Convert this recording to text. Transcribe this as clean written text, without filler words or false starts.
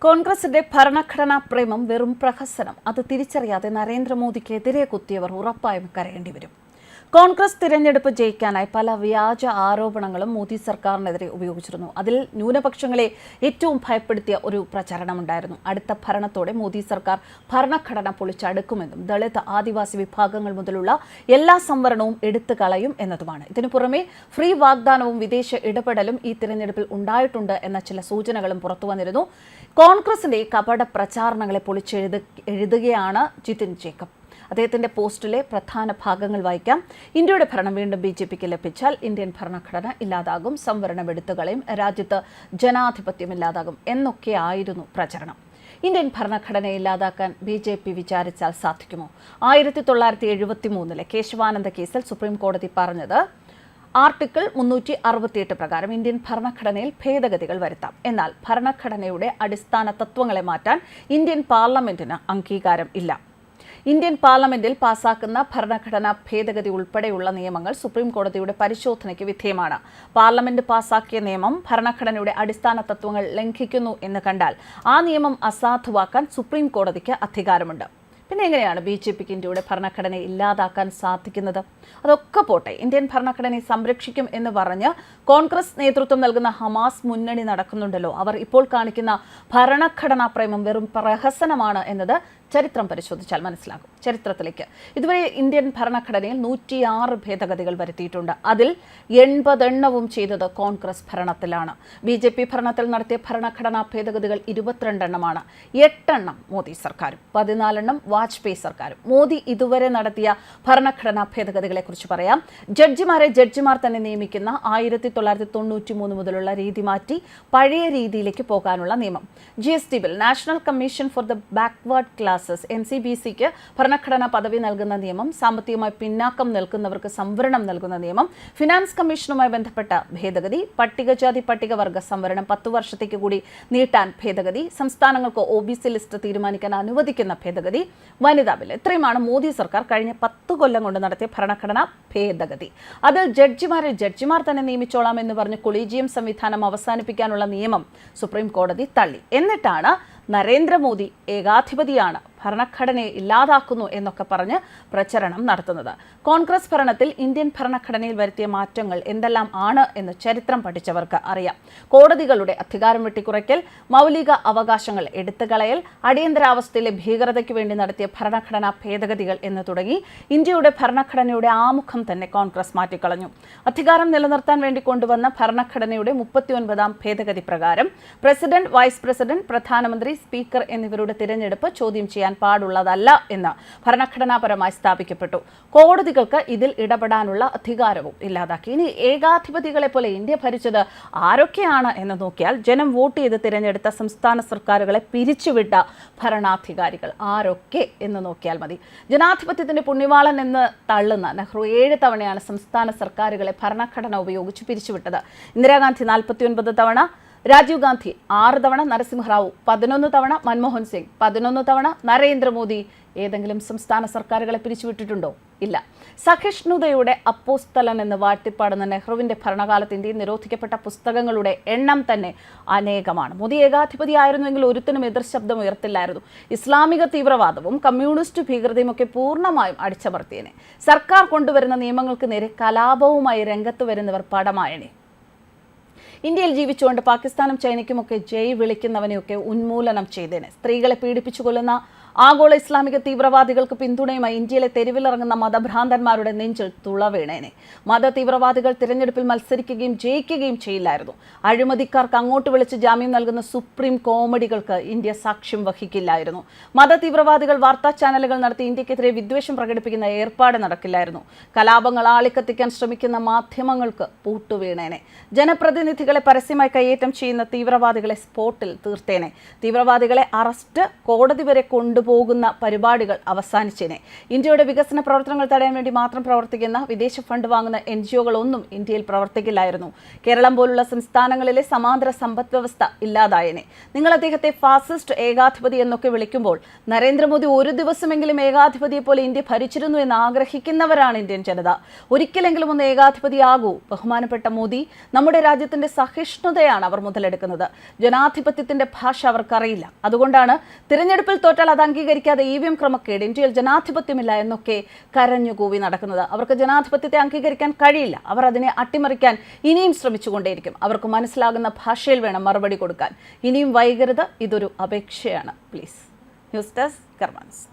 കോൺഗ്രസിന്റെ ഭരണഘടനാ പ്രേമം വെറും പ്രഹസനം. അത് തിരിച്ചറിയാതെ നരേന്ദ്രമോദിക്കെതിരെ കുത്തിയവർ ഉറപ്പായും കരയേണ്ടി വരും. കോൺഗ്രസ് തിരഞ്ഞെടുപ്പ് ജയിക്കാനായി പല വ്യാജ ആരോപണങ്ങളും മോദി സർക്കാരിനെതിരെ ഉപയോഗിച്ചിരുന്നു. അതിൽ ന്യൂനപക്ഷങ്ങളെ ഏറ്റവും ഭയപ്പെടുത്തിയ ഒരു പ്രചരണമുണ്ടായിരുന്നു. അടുത്ത ഭരണത്തോടെ മോദി സർക്കാർ ഭരണഘടന പൊളിച്ചടുക്കുമെന്നും ദളിത് ആദിവാസി വിഭാഗങ്ങൾ മുതലുള്ള എല്ലാ സംവരണവും എടുത്തു കളയും എന്നതുമാണ്. ഇതിനു പുറമെ ഫ്രീ വാഗ്ദാനവും വിദേശ ഇടപെടലും ഈ തിരഞ്ഞെടുപ്പിൽ ഉണ്ടായിട്ടുണ്ട് എന്ന ചില സൂചനകളും പുറത്തുവന്നിരുന്നു. കോൺഗ്രസിന്റെ കപട പ്രചാരണങ്ങളെ പൊളിച്ചെഴുതുകയാണ് ജിതിൻ ജേക്കബ്. അദ്ദേഹത്തിന്റെ പോസ്റ്റിലെ പ്രധാന ഭാഗങ്ങൾ വായിക്കാം. ഇന്ത്യയുടെ ഭരണം വീണ്ടും BJPക്ക് ലഭിച്ചാൽ ഇന്ത്യൻ ഭരണഘടന ഇല്ലാതാകും, സംവരണം എടുത്തുകളയും, രാജ്യത്ത് ജനാധിപത്യം ഇല്ലാതാകും എന്നൊക്കെയായിരുന്നു പ്രചരണം. ഇന്ത്യൻ ഭരണഘടനയെ ഇല്ലാതാക്കാൻ BJP വിചാരിച്ചാൽ സാധിക്കുമോ? 1973 കേശവാനന്ദ കേസിൽ സുപ്രീം കോടതി പറഞ്ഞത് ആർട്ടിക്കിൾ 368 പ്രകാരം ഇന്ത്യൻ ഭരണഘടനയിൽ ഭേദഗതികൾ വരുത്താം. എന്നാൽ ഭരണഘടനയുടെ അടിസ്ഥാന തത്വങ്ങളെ മാറ്റാൻ ഇന്ത്യൻ പാർലമെന്റിന് അംഗീകാരം ഇല്ല. ഇന്ത്യൻ പാർലമെന്റിൽ പാസാക്കുന്ന ഭരണഘടനാ ഭേദഗതി ഉൾപ്പെടെയുള്ള നിയമങ്ങൾ സുപ്രീം കോടതിയുടെ പരിശോധനയ്ക്ക് വിധേയമാണ്. പാർലമെന്റ് പാസാക്കിയ നിയമം ഭരണഘടനയുടെ അടിസ്ഥാന തത്വങ്ങൾ ലംഘിക്കുന്നു എന്ന് കണ്ടാൽ ആ നിയമം അസാധുവാക്കാൻ സുപ്രീം കോടതിക്ക് അധികാരമുണ്ട്. പിന്നെ എങ്ങനെയാണ് BJPക്ക് ഇന്ത്യയുടെ ഭരണഘടനയെ ഇല്ലാതാക്കാൻ സാധിക്കുന്നത്? അതൊക്കെ പോട്ടെ, ഇന്ത്യൻ ഭരണഘടനയെ സംരക്ഷിക്കും എന്ന് പറഞ്ഞ് കോൺഗ്രസ് നേതൃത്വം നൽകുന്ന ഹമാസ് മുന്നണി നടക്കുന്നുണ്ടല്ലോ. അവർ ഇപ്പോൾ കാണിക്കുന്ന ഭരണഘടനാ പ്രേമം വെറും പ്രഹസനമാണ് എന്നത് ചരിത്രം പരിശോധിച്ചാൽ മനസ്സിലാകും. ചരിത്രത്തിലേക്ക് ഇതുവരെ ഇന്ത്യൻ ഭരണഘടനയിൽ 106 ഭേദഗതികൾ വരുത്തിയിട്ടുണ്ട്. അതിൽ 80 ചെയ്തത് കോൺഗ്രസ് ഭരണത്തിലാണ്. BJP ഭരണത്തിൽ നടത്തിയ ഭരണഘടനാ ഭേദഗതികൾ 22 8 മോദി സർക്കാരും 14 വാജ്പേയി സർക്കാരും. മോദി ഇതുവരെ നടത്തിയ ഭരണഘടനാ ഭേദഗതികളെ കുറിച്ച് പറയാം. ജഡ്ജിമാർ തന്നെ നിയമിക്കുന്ന 1993 മുതലുള്ള രീതി മാറ്റി പഴയ രീതിയിലേക്ക് പോകാനുള്ള നിയമം. GST bill, national commission for the backward classes NCBCക്ക് ഭരണഘടനാ പദവി നൽകുന്ന നിയമം, സാമ്പത്തികമായി പിന്നാക്കം നിൽക്കുന്നവർക്ക് സംവരണം നൽകുന്ന നിയമം, ഫിനാൻസ് കമ്മീഷനുമായി ബന്ധപ്പെട്ട ഭേദഗതി, പട്ടികജാതി പട്ടികവർഗ സംവരണം 10 വർഷത്തേക്ക് കൂടി നീട്ടാൻ ഭേദഗതി, സംസ്ഥാനങ്ങൾക്ക് OBC ലിസ്റ്റ് തീരുമാനിക്കാൻ അനുവദിക്കുന്ന ഭേദഗതി, വനിതാ ബിൽ. ഇത്രയുമാണ് മോദി സർക്കാർ കഴിഞ്ഞ 10 കൊല്ലം കൊണ്ട് നടത്തിയ ഭരണഘടനാ ഭേദഗതി. അതിൽ ജഡ്ജിമാർ തന്നെ നിയമിച്ചോളാം എന്ന് പറഞ്ഞ് കൊളീജിയം സംവിധാനം അവസാനിപ്പിക്കാനുള്ള നിയമം സുപ്രീം കോടതി തള്ളി. എന്നിട്ടാണ് നരേന്ദ്രമോദി ഏകാധിപതിയാണ്, ഭരണഘടനയെ ഇല്ലാതാക്കുന്നു എന്നൊക്കെ പറഞ്ഞ് പ്രചരണം നടത്തുന്നത്. കോൺഗ്രസ് ഭരണത്തിൽ ഇന്ത്യൻ ഭരണഘടനയിൽ വരുത്തിയ മാറ്റങ്ങൾ എന്തെല്ലാം ആണ് എന്ന് ചരിത്രം പഠിച്ചവർക്ക് അറിയാം. കോടതികളുടെ അധികാരം വെട്ടിക്കുറയ്ക്കൽ, മൗലിക അവകാശങ്ങൾ എടുത്തുകളയൽ, അടിയന്തരാവസ്ഥയിലെ ഭീകരതയ്ക്ക് വേണ്ടി നടത്തിയ ഭരണഘടനാ ഭേദഗതികൾ എന്ന് തുടങ്ങി ഇന്ത്യയുടെ ഭരണഘടനയുടെ ആമുഖം തന്നെ കോൺഗ്രസ് മാറ്റിക്കളഞ്ഞു. അധികാരം നിലനിർത്താൻ വേണ്ടി കൊണ്ടുവന്ന ഭരണഘടനയുടെ 39ാം ഭേദഗതി പ്രകാരം പ്രസിഡന്റ്, വൈസ് പ്രസിഡന്റ്, പ്രധാനമന്ത്രി, സ്പീക്കർ എന്നിവരുടെ തിരഞ്ഞെടുപ്പ് ചോദ്യം ചെയ്യാൻ പാടുള്ളതല്ല എന്ന് ഭരണഘടനാപരമായി സ്ഥാപിക്കപ്പെട്ടു. കോടതികൾക്ക് ഇതിൽ ഇടപെടാനുള്ള അധികാരവും ഇല്ലാതാക്കി. ഇനി ഏകാധിപതികളെ പോലെ ഇന്ത്യ ഭരിച്ചത് ആരൊക്കെയാണ് എന്ന് നോക്കിയാൽ ജനം വോട്ട് ചെയ്ത് തിരഞ്ഞെടുത്ത സംസ്ഥാന സർക്കാരുകളെ പിരിച്ചുവിട്ട ഭരണാധികാരികൾ ആരൊക്കെ എന്ന് നോക്കിയാൽ മതി. ജനാധിപത്യത്തിന്റെ പുണ്യവാളൻ എന്ന് തള്ളുന്ന നെഹ്റു 7 തവണയാണ് സംസ്ഥാന സർക്കാരുകളെ ഭരണഘടന ഉപയോഗിച്ച് പിരിച്ചുവിട്ടത്. ഇന്ദിരാഗാന്ധി 49 തവണ, രാജീവ് ഗാന്ധി 6 തവണ, നരസിംഹറാവു 11 തവണ, മൻമോഹൻ സിംഗ് 11 തവണ. നരേന്ദ്രമോദി ഏതെങ്കിലും സംസ്ഥാന സർക്കാരുകളെ പിരിച്ചുവിട്ടിട്ടുണ്ടോ? ഇല്ല. സഹിഷ്ണുതയുടെ അപ്പോസ്തലൻ എന്ന് വാഴ്ത്തിപ്പാടുന്ന നെഹ്റുവിന്റെ ഭരണകാലത്ത് ഇന്ത്യയിൽ നിരോധിക്കപ്പെട്ട പുസ്തകങ്ങളുടെ എണ്ണം തന്നെ അനേകമാണ്. മോദി ഏകാധിപതിയായിരുന്നുവെങ്കിൽ ഒരുത്തിനും എതിർ ശബ്ദം ഉയർത്തില്ലായിരുന്നു. ഇസ്ലാമിക തീവ്രവാദവും കമ്മ്യൂണിസ്റ്റ് ഭീകരതയും ഒക്കെ പൂർണ്ണമായും അടിച്ചമർത്തിയേനെ. സർക്കാർ കൊണ്ടുവരുന്ന നിയമങ്ങൾക്ക് നേരെ കലാപവുമായി രംഗത്ത് വരുന്നവർ പടമായനെ. ഇന്ത്യയിൽ ജീവിച്ചുകൊണ്ട് പാകിസ്ഥാനും ചൈനയ്ക്കുമൊക്കെ ജയ് വിളിക്കുന്നവനെയൊക്കെ ഉന്മൂലനം ചെയ്തേനെ. സ്ത്രീകളെ പീഡിപ്പിച്ചു കൊല്ലുന്ന ആഗോള ഇസ്ലാമിക തീവ്രവാദികൾക്ക് പിന്തുണയുമായി ഇന്ത്യയിലെ തെരുവിലിറങ്ങുന്ന മതഭ്രാന്തന്മാരുടെ നെഞ്ചിൽ തുളവീണേനെ. മത തീവ്രവാദികൾ തിരഞ്ഞെടുപ്പിൽ മത്സരിക്കുകയും ജയിക്കുകയും ചെയ്യില്ലായിരുന്നു. അഴിമതിക്കാർക്ക് അങ്ങോട്ട് വിളിച്ച് ജാമ്യം നൽകുന്ന സുപ്രീം കോമഡികൾക്ക് ഇന്ത്യ സാക്ഷ്യം വഹിക്കില്ലായിരുന്നു. മത തീവ്രവാദികൾ വാർത്താ ചാനലുകൾ നടത്തി ഇന്ത്യക്കെതിരെ വിദ്വേഷം പ്രകടിപ്പിക്കുന്ന ഏർപ്പാട് നടക്കില്ലായിരുന്നു. കലാപങ്ങൾ ആളിക്കത്തിക്കാൻ ശ്രമിക്കുന്ന മാധ്യമങ്ങൾക്ക് പൂട്ടുവീണേനെ. ജനപ്രതിനിധികളെ പരസ്യമായി കയ്യേറ്റം ചെയ്യുന്ന തീവ്രവാദികളെ സ്പോട്ടിൽ തീർത്തേനെ. തീവ്രവാദികളെ അറസ്റ്റ്, കോടതി വരെ കൊണ്ടുപോയി കൊണ്ടുപോകുന്ന പരിപാടികൾ അവസാനിച്ചേനെ. ഇന്ത്യയുടെ വികസന പ്രവർത്തനങ്ങൾ തടയാൻ വേണ്ടി മാത്രം പ്രവർത്തിക്കുന്ന വിദേശ ഫണ്ട് വാങ്ങുന്ന NGOകളൊന്നും ഇന്ത്യയിൽ പ്രവർത്തിക്കില്ലായിരുന്നു. കേരളം പോലുള്ള സംസ്ഥാനങ്ങളിലെ സമാന്തര സമ്പദ് വ്യവസ്ഥ ഇല്ലാതായേനെ. നിങ്ങൾ അദ്ദേഹത്തെ ഫാസിസ്റ്റ് ഏകാധിപതി എന്നൊക്കെ വിളിക്കുമ്പോൾ നരേന്ദ്രമോദി ഒരു ദിവസമെങ്കിലും ഏകാധിപതിയെ പോലെ ഇന്ത്യ ഭരിച്ചിരുന്നു എന്ന് ആഗ്രഹിക്കുന്നവരാണ് ഇന്ത്യൻ ജനത. ഒരിക്കലെങ്കിലും ഒന്ന് ഏകാധിപതിയാകൂ. ബഹുമാനപ്പെട്ട മോദി, നമ്മുടെ രാജ്യത്തിന്റെ സഹിഷ്ണുതയാണ് അവർ മുതലെടുക്കുന്നത്. ജനാധിപത്യത്തിന്റെ ഭാഷ അവർക്കറിയില്ല. അതുകൊണ്ടാണ് തിരഞ്ഞെടുപ്പിൽ തോറ്റാൽ അത് അംഗീകരിക്കാതെ EVM ക്രമക്കേട്, ഇന്ത്യയിൽ ജനാധിപത്യമില്ല എന്നൊക്കെ കരഞ്ഞുകൂവി നടക്കുന്നത്. അവർക്ക് ജനാധിപത്യത്തെ അംഗീകരിക്കാൻ കഴിയില്ല. അവർ അതിനെ അട്ടിമറിക്കാൻ ഇനിയും ശ്രമിച്ചുകൊണ്ടേയിരിക്കും. അവർക്ക് മനസ്സിലാകുന്ന ഭാഷയിൽ വേണം മറുപടി കൊടുക്കാൻ. ഇനിയും വൈകരുത്. ഇതൊരു അപേക്ഷയാണ്. പ്ലീസ്. News desk കർമാനസ്.